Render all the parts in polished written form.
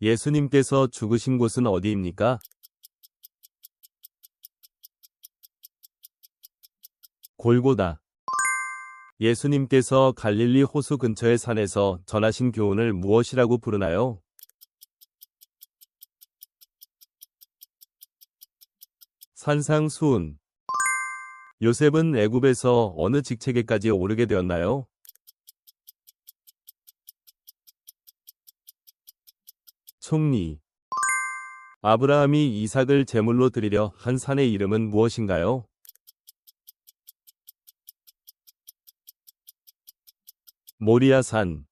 예수님께서 죽으신 곳은 어디입니까? 골고다. 예수님께서 갈릴리 호수 근처의 산에서 전하신 교훈을 무엇이라고 부르나요? 산상수훈. 요셉은 애굽에서 어느 직책에까지 오르게 되었나요? 총리. 아브라함이 이삭을 제물로 드리려 한 산의 이름은 무엇인가요? 모리아산.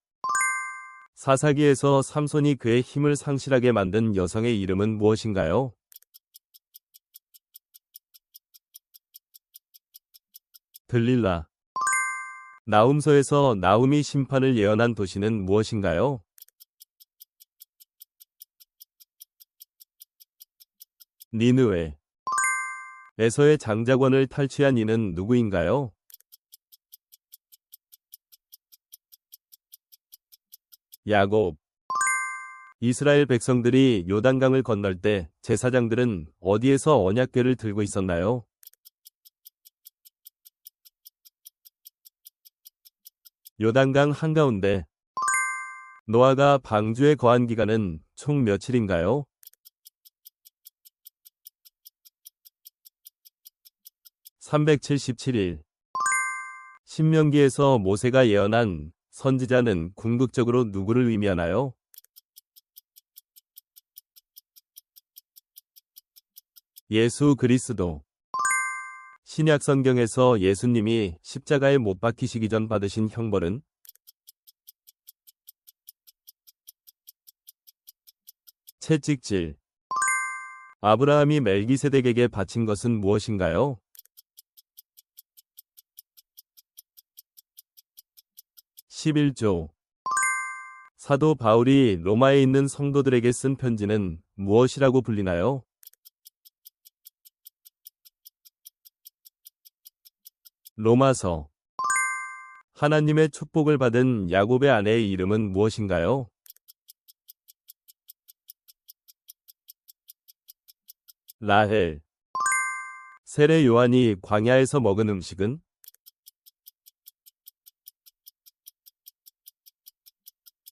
사사기에서 삼손이 그의 힘을 상실하게 만든 여성의 이름은 무엇인가요? 들릴라. 나훔서에서 나훔이 심판을 예언한 도시는 무엇인가요? 니느웨. 에서의 장자권을 탈취한 이는 누구인가요? 야곱. 이스라엘 백성들이 요단강을 건널 때 제사장들은 어디에서 언약궤를 들고 있었나요? 요단강 한가운데. 노아가 방주에 거한 기간은 총 며칠인가요? 377일. 신명기에서 모세가 예언한 선지자는 궁극적으로 누구를 의미하나요? 예수 그리스도. 신약 성경에서 예수님이 십자가에 못 박히시기 전 받으신 형벌은? 채찍질. 아브라함이 멜기세덱에게 바친 것은 무엇인가요? 십일조. 사도 바울이 로마에 있는 성도들에게 쓴 편지는 무엇이라고 불리나요? 로마서. 하나님의 축복을 받은 야곱의 아내의 이름은 무엇인가요? 라헬. 세례 요한이 광야에서 먹은 음식은?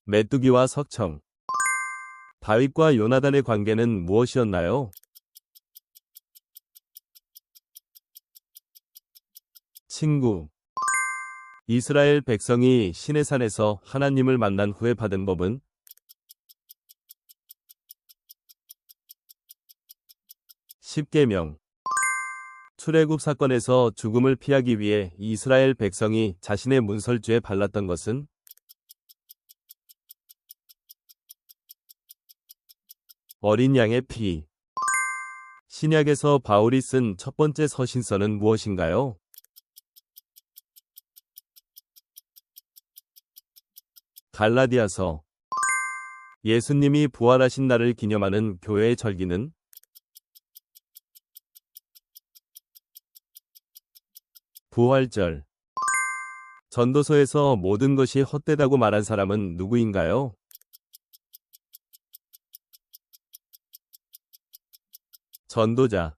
메뚜기와 석청. 다윗과 요나단의 관계는 무엇이었나요? 친구. 이스라엘 백성이 시내산에서 하나님을 만난 후에 받은 법은? 십계명. 출애굽 사건에서 죽음을 피하기 위해 이스라엘 백성이 자신의 문설주에 발랐던 것은? 어린 양의 피. 신약에서 바울이 쓴 첫 번째 서신서는 무엇인가요? 갈라디아서. 예수님이 부활하신 날을 기념하는 교회의 절기는? 부활절. 전도서에서 모든 것이 헛되다고 말한 사람은 누구인가요? 전도자.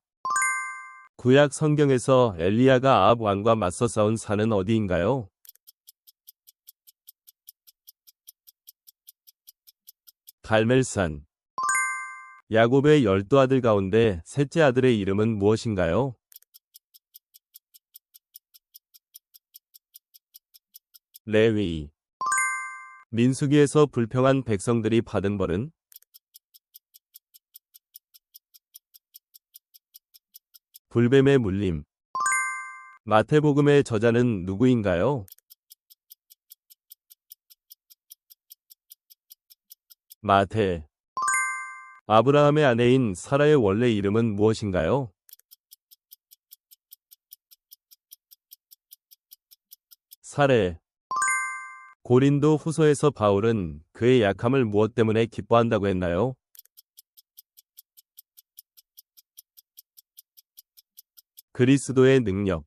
구약 성경에서 엘리야가 아합 왕과 맞서 싸운 산은 어디인가요? 갈멜산. 야곱의 12아들 가운데 셋째 아들의 이름은 무엇인가요? 레위. 민수기에서 불평한 백성들이 받은 벌은? 불뱀의 물림. 마태복음의 저자는 누구인가요? 마태. 아브라함의 아내인 사라의 원래 이름은 무엇인가요? 사레. 고린도 후서에서 바울은 그의 약함을 무엇 때문에 기뻐한다고 했나요? 그리스도의 능력.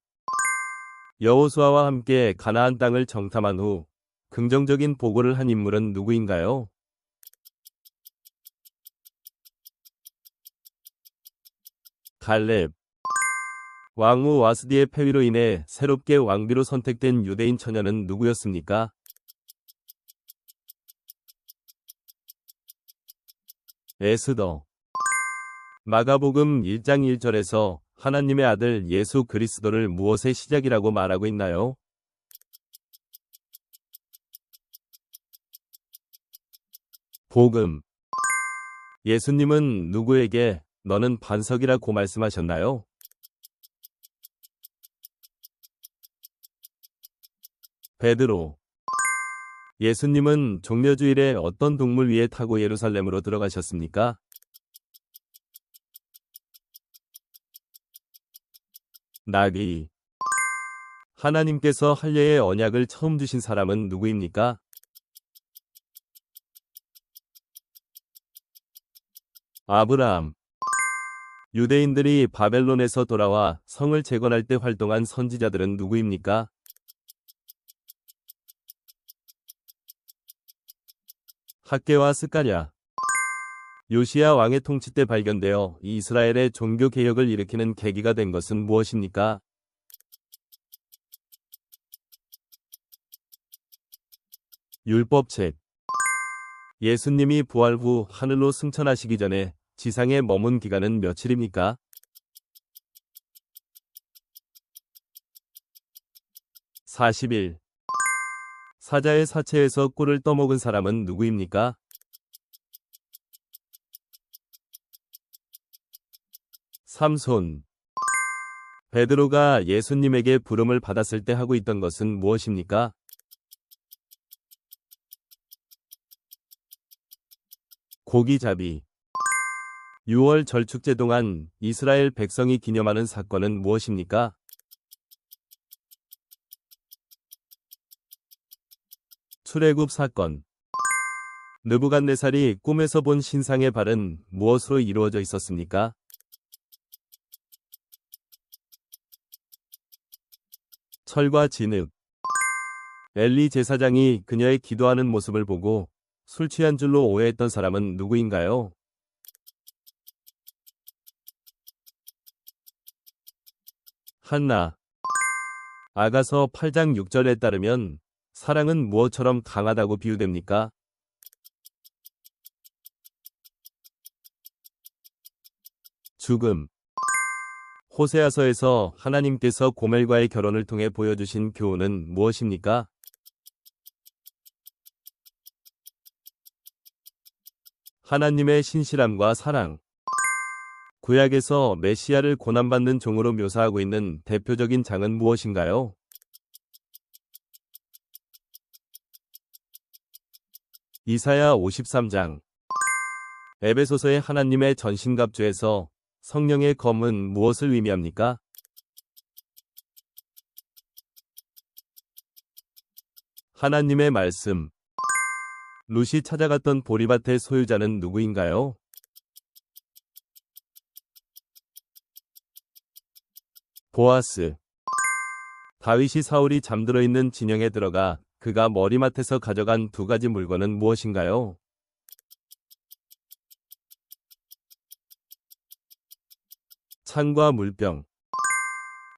여호수아와 함께 가나안 땅을 정탐한 후 긍정적인 보고를 한 인물은 누구인가요? 갈렙. 왕후 와스디의 폐위로 인해 새롭게 왕비로 선택된 유대인 처녀는 누구였습니까? 에스더. 마가복음 1장 1절에서 하나님의 아들 예수 그리스도를 무엇의 시작이라고 말하고 있나요? 복음. 예수님은 누구에게 너는 반석이라고 말씀하셨나요? 베드로. 예수님은 종려주일에 어떤 동물 위에 타고 예루살렘으로 들어가셨습니까? 나귀. 하나님께서 할례의 언약을 처음 주신 사람은 누구입니까? 아브라함. 유대인들이 바벨론에서 돌아와 성을 재건할 때 활동한 선지자들은 누구입니까? 학개와 스가랴. 요시야 왕의 통치 때 발견되어 이스라엘의 종교 개혁을 일으키는 계기가 된 것은 무엇입니까? 율법책. 예수님이 부활 후 하늘로 승천하시기 전에 지상에 머문 기간은 며칠입니까? 40일. 사자의 사체에서 꿀을 떠먹은 사람은 누구입니까? 삼손. 베드로가 예수님에게 부름을 받았을 때 하고 있던 것은 무엇입니까? 고기잡이. 6월 절축제 동안 이스라엘 백성이 기념하는 사건은 무엇입니까? 출애굽 사건. 느부갓네살이 꿈에서 본 신상의 발은 무엇으로 이루어져 있었습니까? 철과 진흙. 엘리 제사장이 그녀의 기도하는 모습을 보고 술 취한 줄로 오해했던 사람은 누구인가요? 한나. 아가서 8장 6절에 따르면 사랑은 무엇처럼 강하다고 비유됩니까? 죽음. 호세아서에서 하나님께서 고멜과의 결혼을 통해 보여주신 교훈은 무엇입니까? 하나님의 신실함과 사랑. 구약에서 메시아를 고난받는 종으로 묘사하고 있는 대표적인 장은 무엇인가요? 이사야 53장. 에베소서의 하나님의 전신갑주에서 성령의 검은 무엇을 의미합니까? 하나님의 말씀. 룻이 찾아갔던 보리밭의 소유자는 누구인가요? 보아스. 다윗이 사울이 잠들어 있는 진영에 들어가 그가 머리맡에서 가져간 두 가지 물건은 무엇인가요? 창과 물병.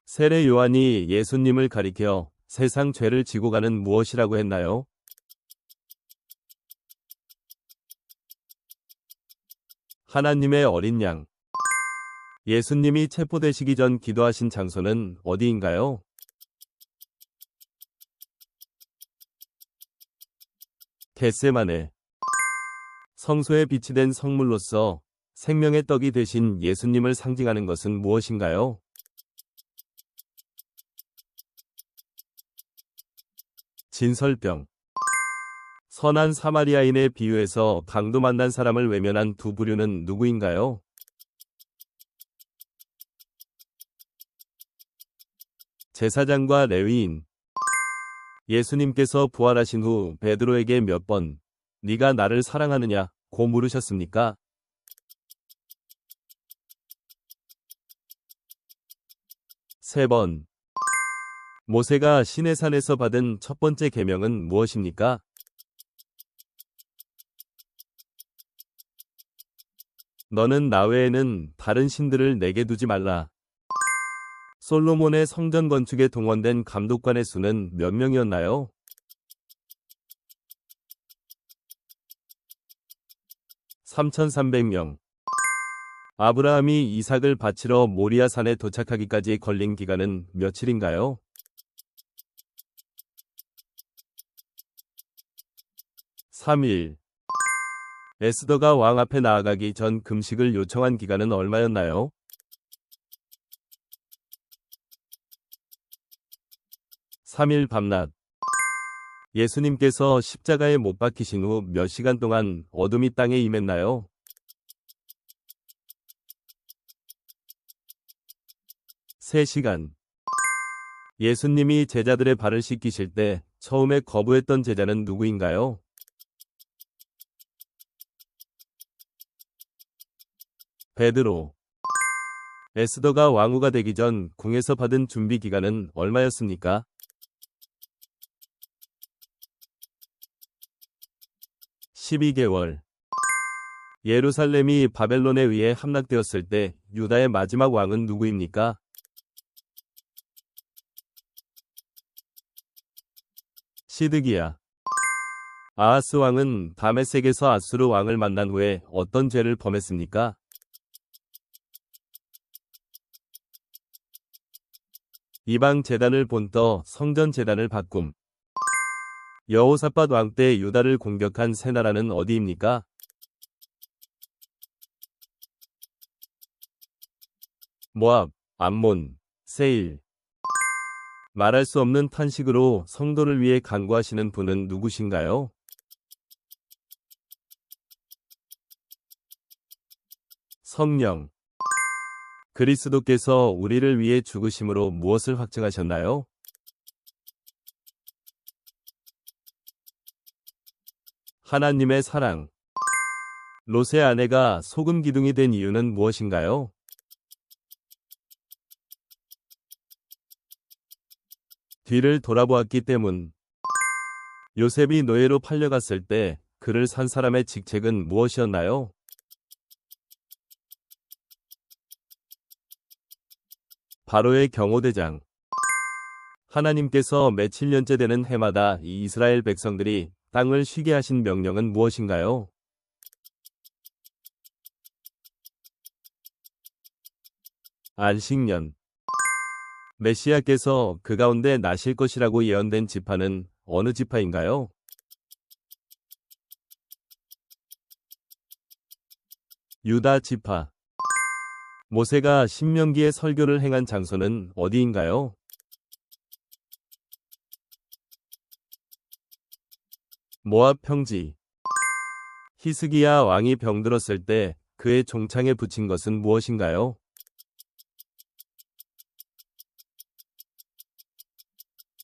세례 요한이 예수님을 가리켜 세상 죄를 지고 가는 무엇이라고 했나요? 하나님의 어린 양. 예수님이 체포되시기 전 기도하신 장소는 어디인가요? 겟세마네. 성소에 비치된 성물로서 생명의 떡이 되신 예수님을 상징하는 것은 무엇인가요? 진설병. 선한 사마리아인의 비유에서 강도 만난 사람을 외면한 두 부류는 누구인가요? 제사장과 레위인. 예수님께서 부활하신 후 베드로에게 몇 번 네가 나를 사랑하느냐고 물으셨습니까? 3번. 모세가 시내산에서 받은 첫 번째 계명은 무엇입니까? 너는 나 외에는 다른 신들을 내게 두지 말라. 솔로몬의 성전 건축에 동원된 감독관의 수는 몇 명이었나요? 3,300명. 아브라함이 이삭을 바치러 모리아 산에 도착하기까지 걸린 기간은 며칠인가요? 3일. 에스더가 왕 앞에 나아가기 전 금식을 요청한 기간은 얼마였나요? 3일 밤낮. 예수님께서 십자가에 못 박히신 후 몇 시간 동안 어둠이 땅에 임했나요? 3시간. 예수님이 제자들의 발을 씻기실 때 처음에 거부했던 제자는 누구인가요? 베드로. 에스더가 왕후가 되기 전 궁에서 받은 준비 기간은 얼마였습니까? 12개월. 예루살렘이 바벨론에 의해 함락되었을 때 유다의 마지막 왕은 누구입니까? 시드기야. 아하스 왕은 다메섹에서 아수르 왕을 만난 후에 어떤 죄를 범했습니까? 이방 제단을 본떠 성전 제단을 바꿈. 여호사밧 왕 때 유다를 공격한 세 나라는 어디입니까? 모압, 암몬, 세일. 말할 수 없는 탄식으로 성도를 위해 간구하시는 분은 누구신가요? 성령. 그리스도께서 우리를 위해 죽으심으로 무엇을 확증하셨나요? 하나님의 사랑. 롯의 아내가 소금 기둥이 된 이유는 무엇인가요? 뒤를 돌아보았기 때문. 요셉이 노예로 팔려갔을 때 그를 산 사람의 직책은 무엇이었나요? 바로의 경호대장. 하나님께서 며칠 년째 되는 해마다 이 이스라엘 백성들이 땅을 쉬게 하신 명령은 무엇인가요? 안식년. 메시아께서 그 가운데 나실 것이라고 예언된 지파는 어느 지파인가요? 유다 지파. 모세가 신명기의 설교를 행한 장소는 어디인가요? 모압 평지. 히스기야 왕이 병들었을 때 그의 종창에 붙인 것은 무엇인가요?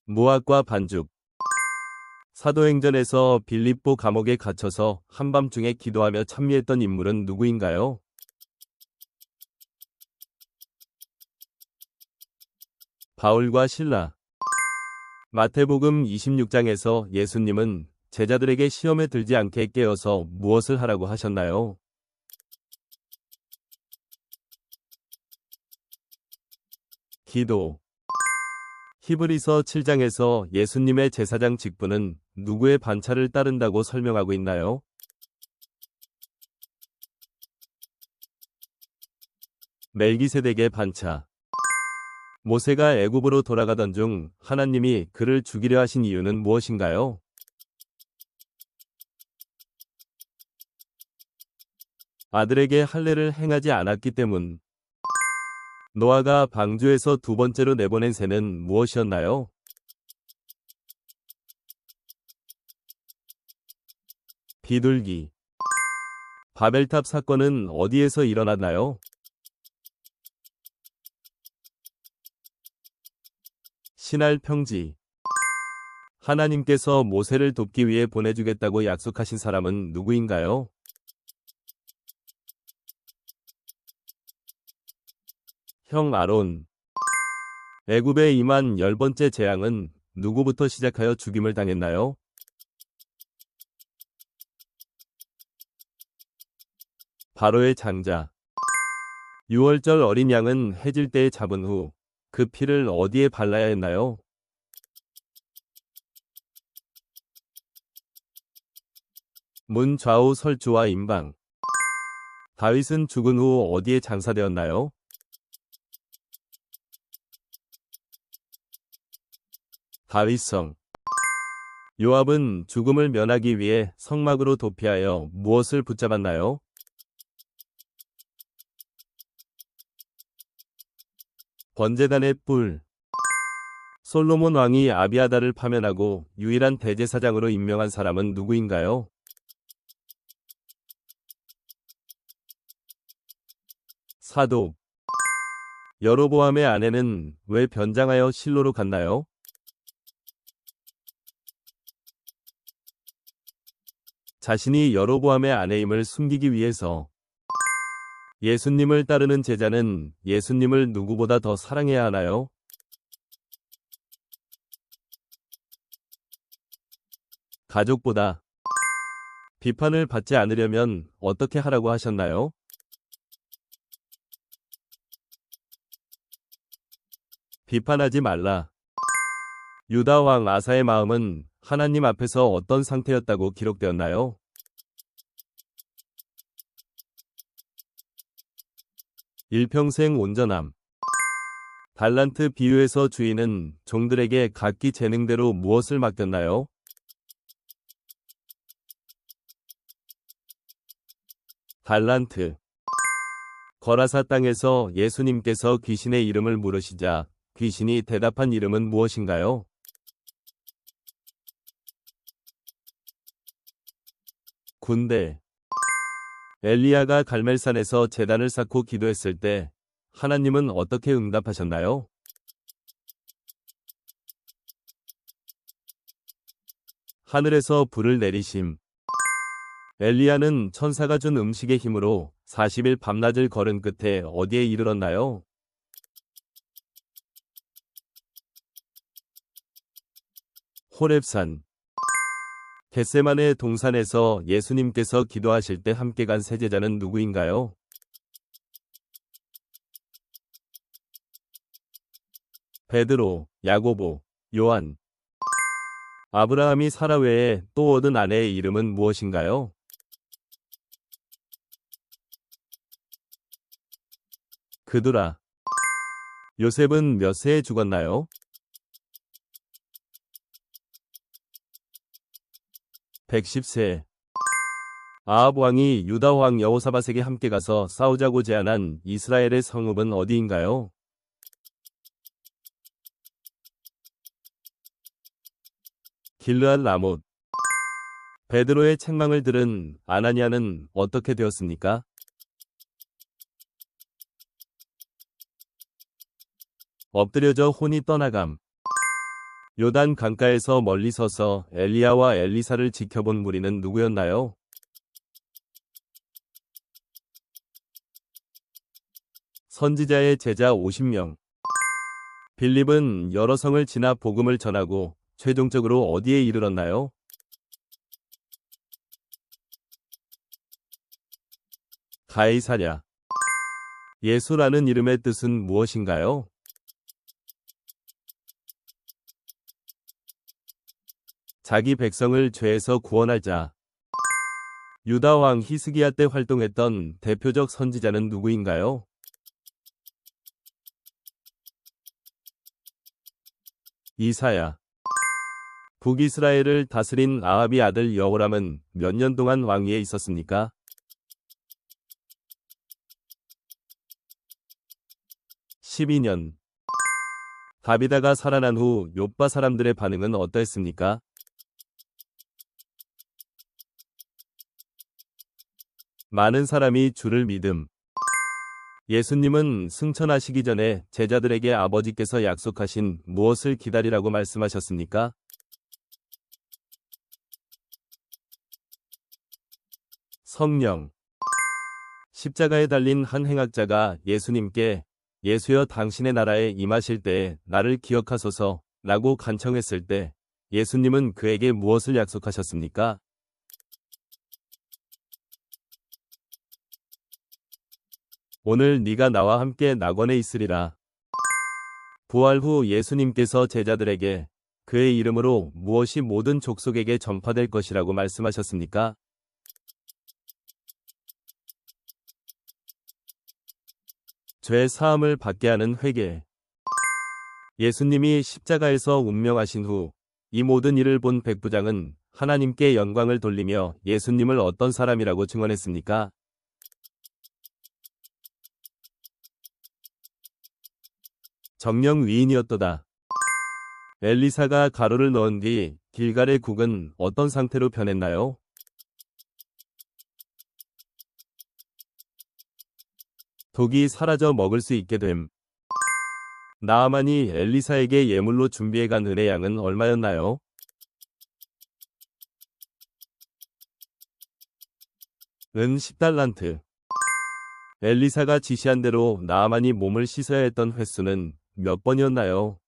무화과 반죽. 사도행전에서 빌립보 감옥에 갇혀서 한밤중에 기도하며 찬미했던 인물은 누구인가요? 바울과 실라. 마태복음 26장에서 예수님은 제자들에게 시험에 들지 않게 깨어서 무엇을 하라고 하셨나요? 기도. 히브리서 7장에서 예수님의 제사장 직분은 누구의 반차를 따른다고 설명하고 있나요? 멜기세덱의 반차. 모세가 애굽으로 돌아가던 중 하나님이 그를 죽이려 하신 이유는 무엇인가요? 아들에게 할례를 행하지 않았기 때문. 노아가 방주에서 두 번째로 내보낸 새는 무엇이었나요? 비둘기. 바벨탑 사건은 어디에서 일어났나요? 시날 평지. 하나님께서 모세를 돕기 위해 보내주겠다고 약속하신 사람은 누구인가요? 형 아론. 애굽에 임한 10번째 재앙은 누구부터 시작하여 죽임을 당했나요? 바로의 장자. 6월절 어린 양은 해질 때에 잡은 후 그 피를 어디에 발라야 했나요? 문 좌우 설주와 임방. 다윗은 죽은 후 어디에 장사되었나요? 다윗성. 요압은 죽음을 면하기 위해 성막으로 도피하여 무엇을 붙잡았나요? 번제단의 뿔. 솔로몬 왕이 아비아달을 파면하고 유일한 대제사장으로 임명한 사람은 누구인가요? 사독. 여로보암의 아내는 왜 변장하여 실로로 갔나요? 자신이 여로보암의 아내임을 숨기기 위해서. 예수님을 따르는 제자는 예수님을 누구보다 더 사랑해야 하나요? 가족보다. 비판을 받지 않으려면 어떻게 하라고 하셨나요? 비판하지 말라. 유다 왕 아사의 마음은 하나님 앞에서 어떤 상태였다고 기록되었나요? 일평생 온전함. 달란트 비유에서 주인은 종들에게 각기 재능대로 무엇을 맡겼나요? 달란트. 거라사 땅에서 예수님께서 귀신의 이름을 물으시자 귀신이 대답한 이름은 무엇인가요? 군대. 엘리야가 갈멜산에서 제단을 쌓고 기도했을 때 하나님은 어떻게 응답하셨나요? 하늘에서 불을 내리심. 엘리야는 천사가 준 음식의 힘으로 40일 밤낮을 걸은 끝에 어디에 이르렀나요? 호렙산. 겟세마네 동산에서 예수님께서 기도하실 때 함께 간 세제자는 누구인가요? 베드로, 야고보, 요한. 아브라함이 사라 외에 또 얻은 아내의 이름은 무엇인가요? 그두라. 요셉은 몇 세에 죽었나요? 110세. 아합 왕이 유다 왕 여호사밧에게 함께 가서 싸우자고 제안한 이스라엘의 성읍은 어디인가요? 길르앗 라못. 베드로의 책망을 들은 아나니아는 어떻게 되었습니까? 엎드려져 혼이 떠나감. 요단 강가에서 멀리 서서 엘리야와 엘리사를 지켜본 무리는 누구였나요? 선지자의 제자 50명. 빌립은 여러 성을 지나 복음을 전하고 최종적으로 어디에 이르렀나요? 가이사랴. 예수라는 이름의 뜻은 무엇인가요? 자기 백성을 죄에서 구원할 자. 유다 왕 히스기야 때 활동했던 대표적 선지자는 누구인가요? 이사야. 북이스라엘을 다스린 아합의 아들 여호람은 몇 년 동안 왕위에 있었습니까? 12년. 다비다가 살아난 후 욥바 사람들의 반응은 어떠했습니까? 많은 사람이 주를 믿음. 예수님은 승천하시기 전에 제자들에게 아버지께서 약속하신 무엇을 기다리라고 말씀하셨습니까? 성령. 십자가에 달린 한 행악자가 예수님께 예수여 당신의 나라에 임하실 때에 나를 기억하소서 라고 간청했을 때 예수님은 그에게 무엇을 약속하셨습니까? 오늘 네가 나와 함께 낙원에 있으리라. 부활 후 예수님께서 제자들에게 그의 이름으로 무엇이 모든 족속에게 전파될 것이라고 말씀하셨습니까? 죄 사함을 받게 하는 회개. 예수님이 십자가에서 운명하신 후 이 모든 일을 본 백부장은 하나님께 영광을 돌리며 예수님을 어떤 사람이라고 증언했습니까? 정령 위인이었도다. 엘리사가 가루를 넣은 뒤 길갈의 국은 어떤 상태로 변했나요? 독이 사라져 먹을 수 있게 됨. 나아만이 엘리사에게 예물로 준비해간 은의 양은 얼마였나요? 은 10달란트. 엘리사가 지시한 대로 나아만이 몸을 씻어야 했던 횟수는 몇 번이었나요?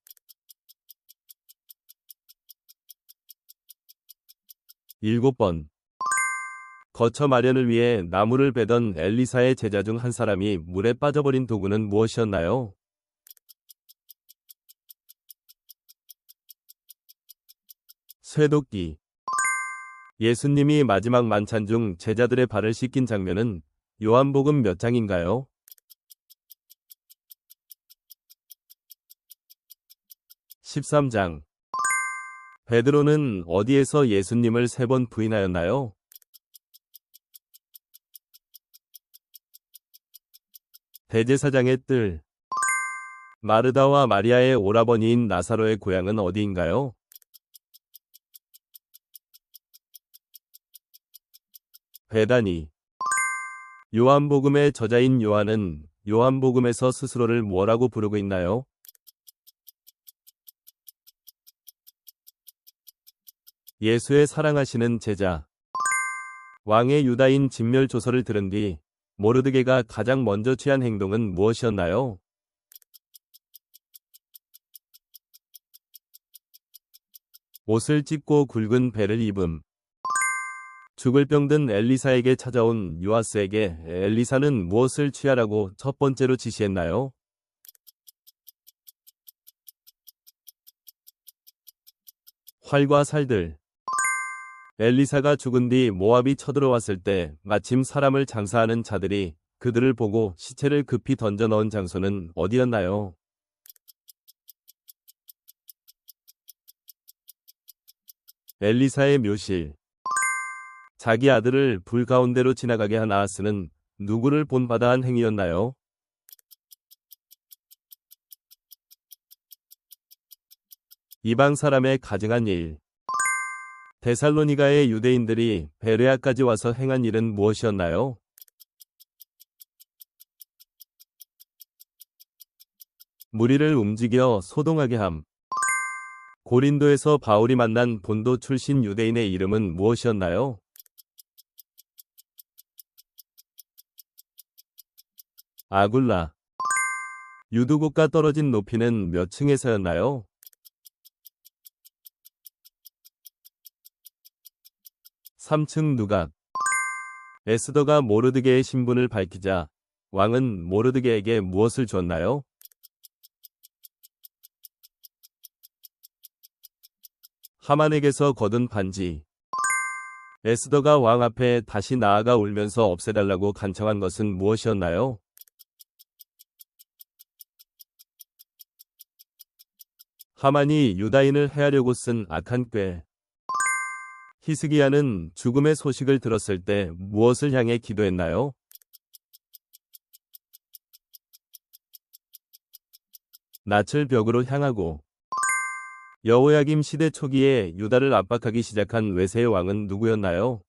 7번. 거처 마련을 위해 나무를 베던 엘리사의 제자 중 한 사람이 물에 빠져버린 도구는 무엇이었나요? 쇠도끼. 예수님이 마지막 만찬 중 제자들의 발을 씻긴 장면은 요한복음 몇 장인가요? 13장. 베드로는 어디에서 예수님을 3번 부인하였나요? 대제사장의 뜰. 마르다와 마리아의 오라버니인 나사로의 고향은 어디인가요? 베다니. 요한복음의 저자인 요한은 요한복음에서 스스로를 뭐라고 부르고 있나요? 예수의 사랑하시는 제자. 왕의 유다인 진멸조서를 들은 뒤 모르드게가 가장 먼저 취한 행동은 무엇이었나요? 옷을 찢고 굵은 배를 입음. 죽을 병든 엘리사에게 찾아온 요아스에게 엘리사는 무엇을 취하라고 첫 번째로 지시했나요? 활과 살들. 엘리사가 죽은 뒤 모압이 쳐들어왔을 때 마침 사람을 장사하는 자들이 그들을 보고 시체를 급히 던져 넣은 장소는 어디였나요? 엘리사의 묘실. 자기 아들을 불 가운데로 지나가게 한 아하스는 누구를 본받아 한 행위였나요? 이방 사람의 가증한 일. 데살로니가의 유대인들이 베레아까지 와서 행한 일은 무엇이었나요? 무리를 움직여 소동하게 함. 고린도에서 바울이 만난 본도 출신 유대인의 이름은 무엇이었나요? 아굴라. 유두국과 떨어진 높이는 몇 층에서였나요? 3층 누각. 에스더가 모르드게의 신분을 밝히자 왕은 모르드게에게 무엇을 줬나요? 하만에게서 거둔 반지. 에스더가 왕 앞에 다시 나아가 울면서 없애달라고 간청한 것은 무엇이었나요? 하만이 유다인을 해하려고 쓴 악한 꾀. 히스기야는 죽음의 소식을 들었을 때 무엇을 향해 기도했나요? 낯을 벽으로 향하고. 여호야김 시대 초기에 유다를 압박하기 시작한 외세의 왕은 누구였나요?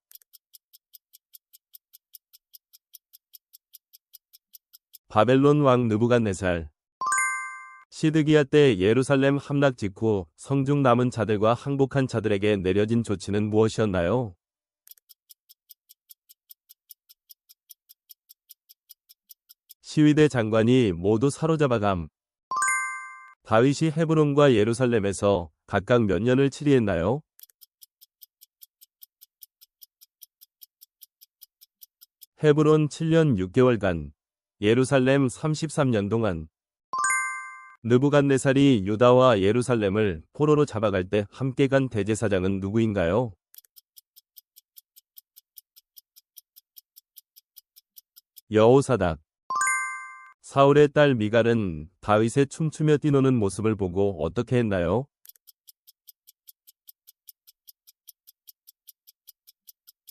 바벨론 왕 느부갓네살. 시드기야 때 예루살렘 함락 직후 성중 남은 자들과 항복한 자들에게 내려진 조치는 무엇이었나요? 시위대 장관이 모두 사로잡아감. 다윗이 헤브론과 예루살렘에서 각각 몇 년을 치리했나요? 헤브론 7년 6개월간, 예루살렘 33년 동안. 느부갓네살이 유다와 예루살렘을 포로로 잡아갈 때 함께 간 대제사장은 누구인가요? 여호사닥. 사울의 딸 미갈은 다윗의 춤추며 뛰노는 모습을 보고 어떻게 했나요?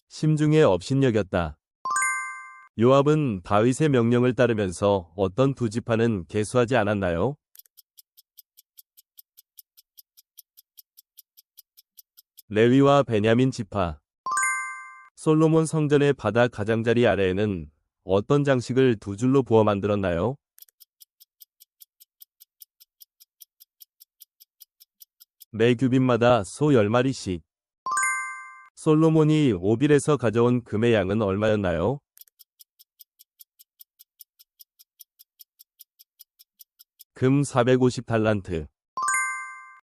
심중에 업신여겼다. 요압은 다윗의 명령을 따르면서 어떤 두 지파는 계수하지 않았나요? 레위와 베냐민 지파. 솔로몬 성전의 바닥 가장자리 아래에는 어떤 장식을 두 줄로 부어 만들었나요? 매 규빗마다 소 10마리씩. 솔로몬이 오빌에서 가져온 금의 양은 얼마였나요? 금 450달란트.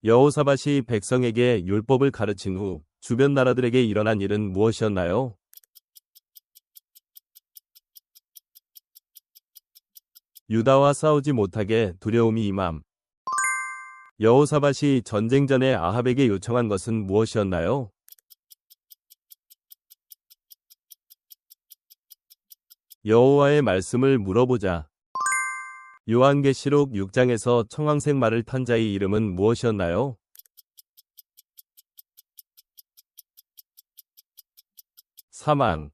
여호사밧이 백성에게 율법을 가르친 후 주변 나라들에게 일어난 일은 무엇이었나요? 유다와 싸우지 못하게 두려움이 임함. 여호사밧이 전쟁 전에 아합에게 요청한 것은 무엇이었나요? 여호와의 말씀을 물어보자. 요한계시록 6장에서 청황색 말을 탄 자의 이름은 무엇이었나요? 사망.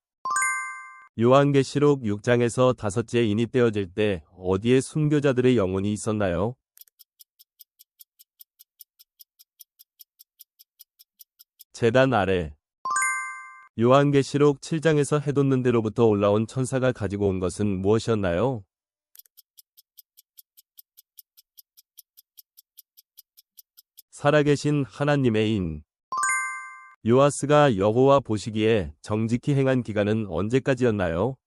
요한계시록 6장에서 다섯째 인이 떼어질 때 어디에 순교자들의 영혼이 있었나요? 제단 아래. 요한계시록 7장에서 해돋는 데로부터 올라온 천사가 가지고 온 것은 무엇이었나요? 살아계신 하나님의 인. 요아스가 여호와 보시기에 정직히 행한 기간은 언제까지였나요?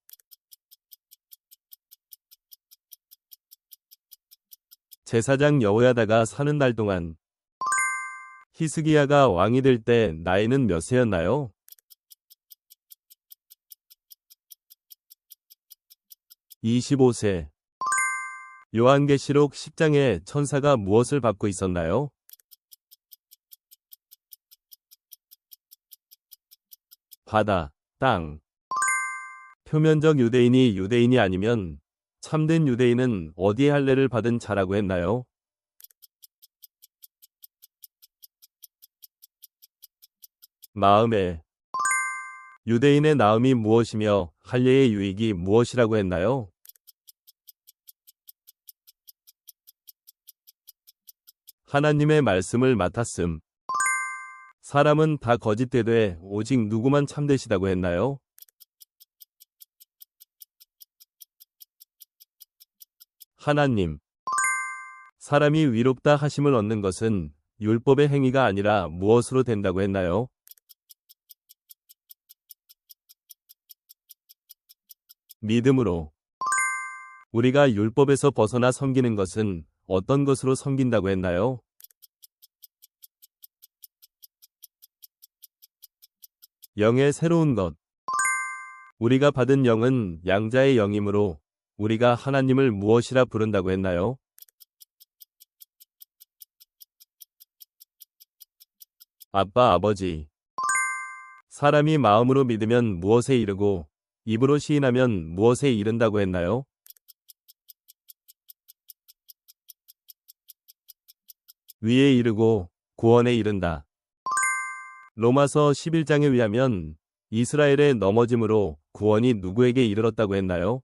제사장 여호야다가 사는 날 동안. 히스기야가 왕이 될 때 나이는 몇 세였나요? 25세. 요한계시록 10장에 천사가 무엇을 받고 있었나요? 바다, 땅. 표면적 유대인이 유대인이 아니면 참된 유대인은 어디에 할례를 받은 자라고 했나요? 마음에. 유대인의 나음이 무엇이며 할례의 유익이 무엇이라고 했나요? 하나님의 말씀을 맡았음. 사람은 다 거짓되되 오직 누구만 참되시다고 했나요? 하나님. 사람이 위롭다 하심을 얻는 것은 율법의 행위가 아니라 무엇으로 된다고 했나요? 믿음으로. 우리가 율법에서 벗어나 섬기는 것은 어떤 것으로 섬긴다고 했나요? 영의 새로운 것. 우리가 받은 영은 양자의 영이므로 우리가 하나님을 무엇이라 부른다고 했나요? 아빠, 아버지. 사람이 마음으로 믿으면 무엇에 이르고 입으로 시인하면 무엇에 이른다고 했나요? 위에 이르고 구원에 이른다. 로마서 11장에 의하면 이스라엘의 넘어짐으로 구원이 누구에게 이르렀다고 했나요?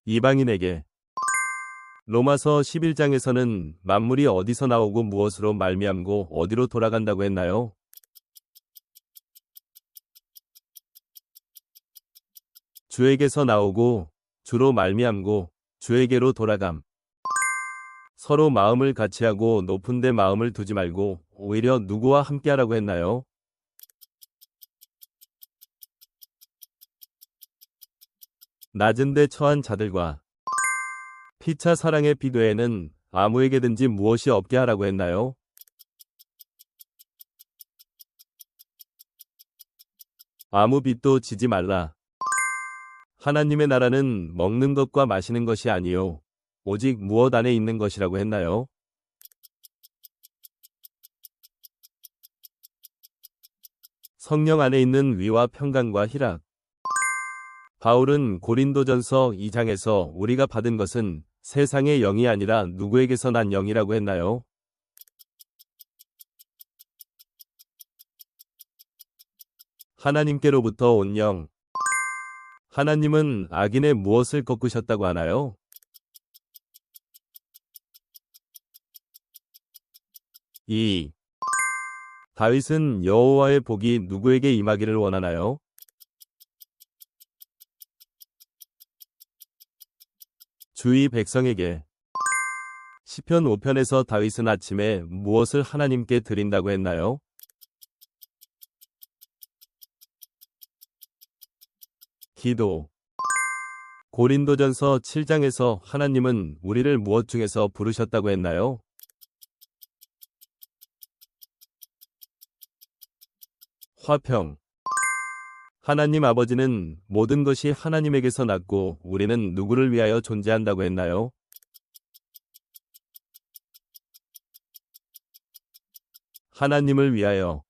이방인에게. 로마서 11장에서는 만물이 어디서 나오고 무엇으로 말미암고 어디로 돌아간다고 했나요? 주에게서 나오고 주로 말미암고 주에게로 돌아감. 서로 마음을 같이 하고 높은 데 마음을 두지 말고 오히려 누구와 함께하라고 했나요? 낮은 데 처한 자들과. 피차 사랑의 비도에는 아무에게든지 무엇이 없게 하라고 했나요? 아무 빚도 지지 말라. 하나님의 나라는 먹는 것과 마시는 것이 아니요 오직 무엇 안에 있는 것이라고 했나요? 성령 안에 있는 위와 평강과 희락. 바울은 고린도전서 2장에서 우리가 받은 것은 세상의 영이 아니라 누구에게서 난 영이라고 했나요? 하나님께로부터 온 영. 하나님은 악인의 무엇을 꺾으셨다고 하나요? 이 다윗은 여호와의 복이 누구에게 임하기를 원하나요? 주의 백성에게. 시편 5편에서 다윗은 아침에 무엇을 하나님께 드린다고 했나요? 기도. 고린도전서 7장에서 하나님은 우리를 무엇 중에서 부르셨다고 했나요? 화평. 하나님 아버지는 모든 것이 하나님에게서 났고 우리는 누구를 위하여 존재한다고 했나요? 하나님을 위하여.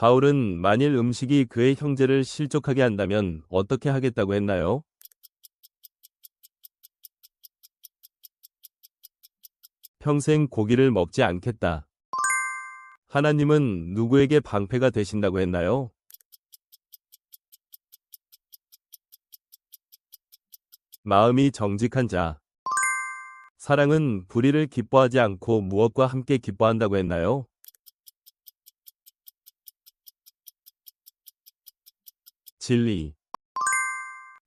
바울은 만일 음식이 그의 형제를 실족하게 한다면 어떻게 하겠다고 했나요? 평생 고기를 먹지 않겠다. 하나님은 누구에게 방패가 되신다고 했나요? 마음이 정직한 자. 사랑은 불의를 기뻐하지 않고 무엇과 함께 기뻐한다고 했나요? 진리.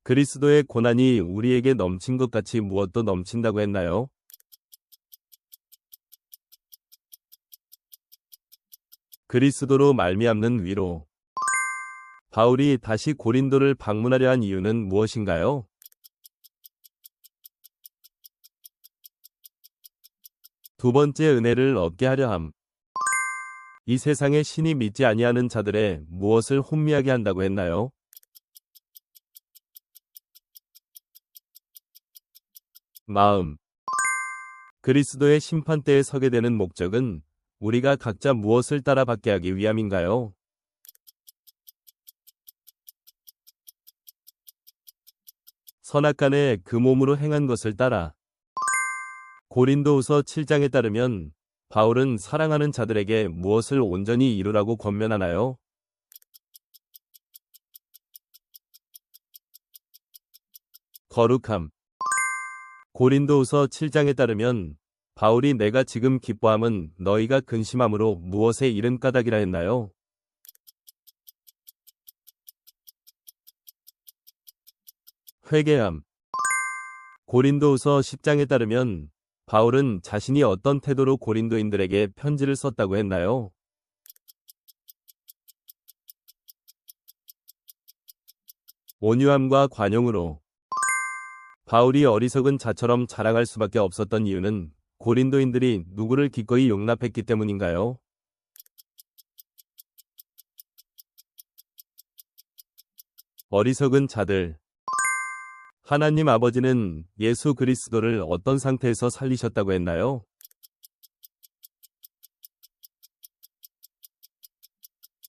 그리스도의 고난이 우리에게 넘친 것 같이 무엇도 넘친다고 했나요? 그리스도로 말미암는 위로. 바울이 다시 고린도를 방문하려 한 이유는 무엇인가요? 두 번째 은혜를 얻게 하려 함. 이 세상의 신이 믿지 아니하는 자들의 무엇을 혼미하게 한다고 했나요? 마음. 그리스도의 심판대에 서게 되는 목적은 우리가 각자 무엇을 따라 받게 하기 위함인가요? 선악간에 그 몸으로 행한 것을 따라. 고린도후서 7장에 따르면 바울은 사랑하는 자들에게 무엇을 온전히 이루라고 권면하나요? 거룩함. 고린도후서 7장에 따르면 바울이 내가 지금 기뻐함은 너희가 근심함으로 무엇에 이른 까닭이라 했나요? 회개함. 고린도후서 10장에 따르면 바울은 자신이 어떤 태도로 고린도인들에게 편지를 썼다고 했나요? 온유함과 관용으로. 바울이 어리석은 자처럼 자랑할 수밖에 없었던 이유는 고린도인들이 누구를 기꺼이 용납했기 때문인가요? 어리석은 자들. 하나님 아버지는 예수 그리스도를 어떤 상태에서 살리셨다고 했나요?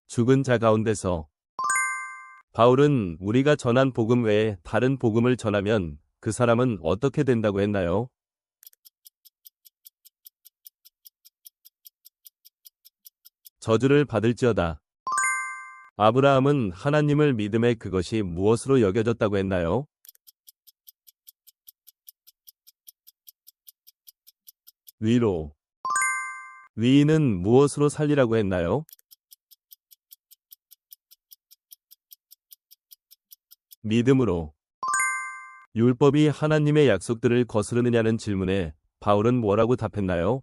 죽은 자 가운데서. 바울은 우리가 전한 복음 외에 다른 복음을 전하면 그 사람은 어떻게 된다고 했나요? 저주를 받을지어다. 아브라함은 하나님을 믿음에 그것이 무엇으로 여겨졌다고 했나요? 위로. 위인은 무엇으로 살리라고 했나요? 믿음으로. 율법이 하나님의 약속들을 거스르느냐는 질문에 바울은 뭐라고 답했나요?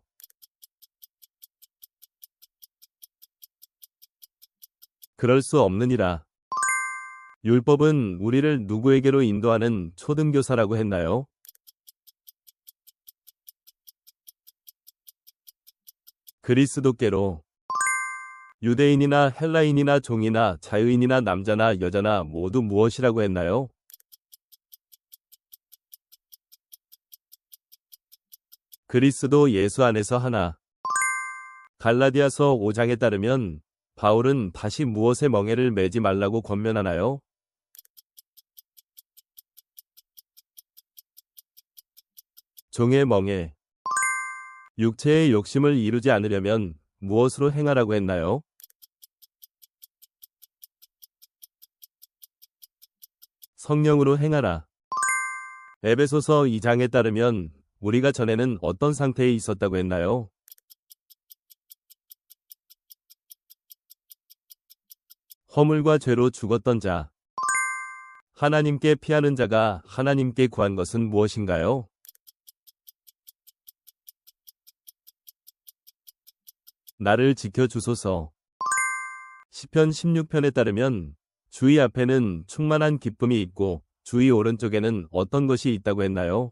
그럴 수 없느니라. 율법은 우리를 누구에게로 인도하는 초등교사라고 했나요? 그리스도께로. 유대인이나 헬라인이나 종이나 자유인이나 남자나 여자나 모두 무엇이라고 했나요? 그리스도 예수 안에서 하나. 갈라디아서 5장에 따르면 바울은 다시 무엇의 멍에를 매지 말라고 권면하나요? 종의 멍에. 육체의 욕심을 이루지 않으려면 무엇으로 행하라고 했나요? 성령으로 행하라. 에베소서 2장에 따르면 우리가 전에는 어떤 상태에 있었다고 했나요? 허물과 죄로 죽었던 자. 하나님께 피하는 자가 하나님께 구한 것은 무엇인가요? 나를 지켜주소서. 시편 16편에 따르면 주의 앞에는 충만한 기쁨이 있고 주의 오른쪽에는 어떤 것이 있다고 했나요?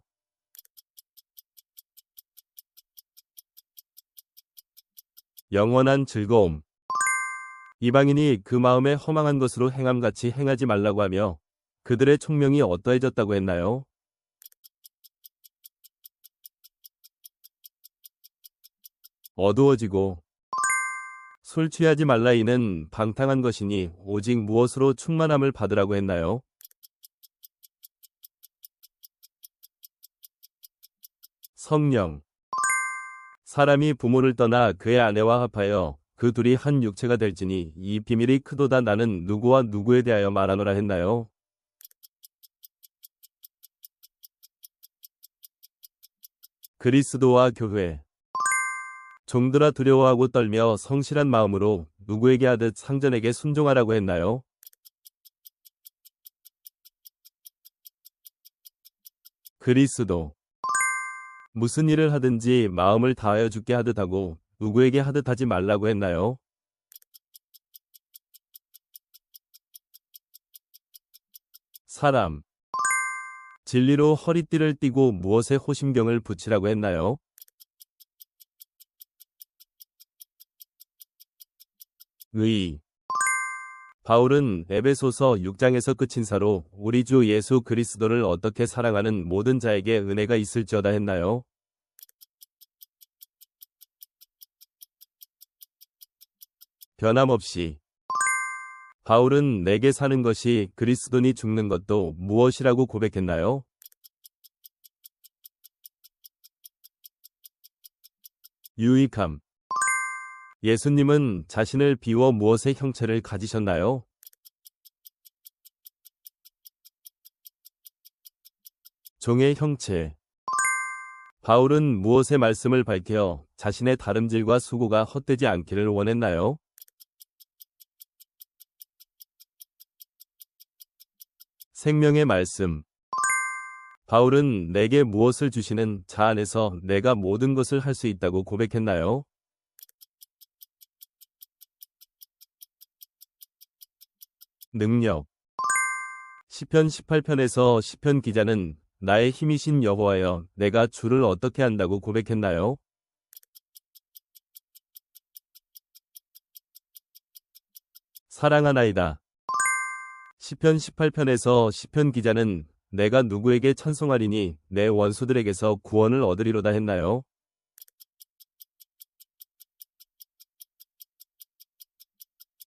영원한 즐거움. 이방인이 그 마음에 허망한 것으로 행함같이 행하지 말라고 하며 그들의 총명이 어떠해졌다고 했나요? 어두워지고. 술 취하지 말라 이는 방탕한 것이니 오직 무엇으로 충만함을 받으라고 했나요? 성령. 사람이 부모를 떠나 그의 아내와 합하여 그 둘이 한 육체가 될지니 이 비밀이 크도다 나는 누구와 누구에 대하여 말하노라 했나요? 그리스도와 교회. 종들아 두려워하고 떨며 성실한 마음으로 누구에게 하듯 상전에게 순종하라고 했나요? 그리스도. 무슨 일을 하든지 마음을 다하여 주께 하듯 하고 누구에게 하듯 하지 말라고 했나요? 사람. 진리로 허리띠를 띠고 무엇에 호심경을 붙이라고 했나요? 의. 바울은 에베소서 6장에서 끝인사로 우리 주 예수 그리스도를 어떻게 사랑하는 모든 자에게 은혜가 있을지어다 했나요? 변함없이. 바울은 내게 사는 것이 그리스도니 죽는 것도 무엇이라고 고백했나요? 유익함. 예수님은 자신을 비워 무엇의 형체를 가지셨나요? 종의 형체. 바울은 무엇의 말씀을 밝혀 자신의 다름질과 수고가 헛되지 않기를 원했나요? 생명의 말씀. 바울은 내게 무엇을 주시는 자 안에서 내가 모든 것을 할 수 있다고 고백했나요? 능력. 시편 18편에서 시편 기자는 나의 힘이신 여호와여 내가 주를 어떻게 한다고 고백했나요? 사랑하나이다. 시편 18편에서 시편 기자는 내가 누구에게 찬송하리니 내 원수들에게서 구원을 얻으리로다 했나요?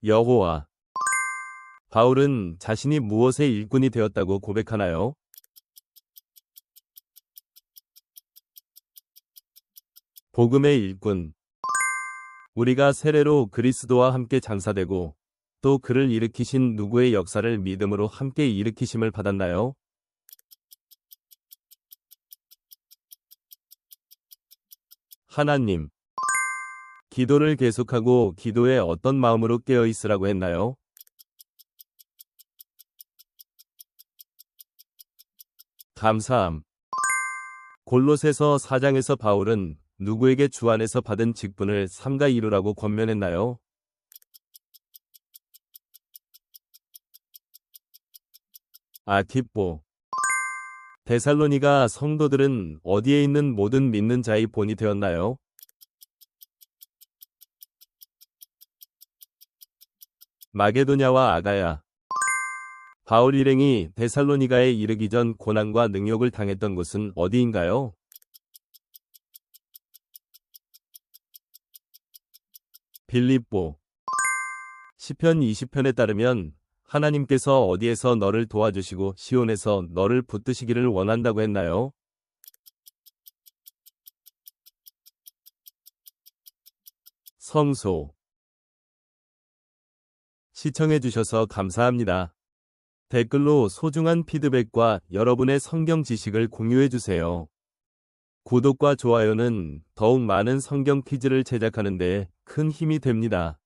여호와. 바울은 자신이 무엇의 일꾼이 되었다고 고백하나요? 복음의 일꾼. 우리가 세례로 그리스도와 함께 장사되고 또 그를 일으키신 누구의 역사를 믿음으로 함께 일으키심을 받았나요? 하나님. 기도를 계속하고 기도에 어떤 마음으로 깨어 있으라고 했나요? 감사함. 골로새서 4장에서 바울은 누구에게 주 안에서 받은 직분을 삼가 이루라고 권면했나요? 아키포. 데살로니가 성도들은 어디에 있는 모든 믿는 자의 본이 되었나요? 마게도냐와 아가야. 바울 일행이 데살로니가에 이르기 전 고난과 능욕을 당했던 곳은 어디인가요? 빌립보. 시편 20편에 따르면 하나님께서 어디에서 너를 도와주시고 시온에서 너를 붙드시기를 원한다고 했나요? 성소. 시청해주셔서 감사합니다. 댓글로 소중한 피드백과 여러분의 성경 지식을 공유해주세요. 구독과 좋아요는 더욱 많은 성경 퀴즈를 제작하는 데 큰 힘이 됩니다.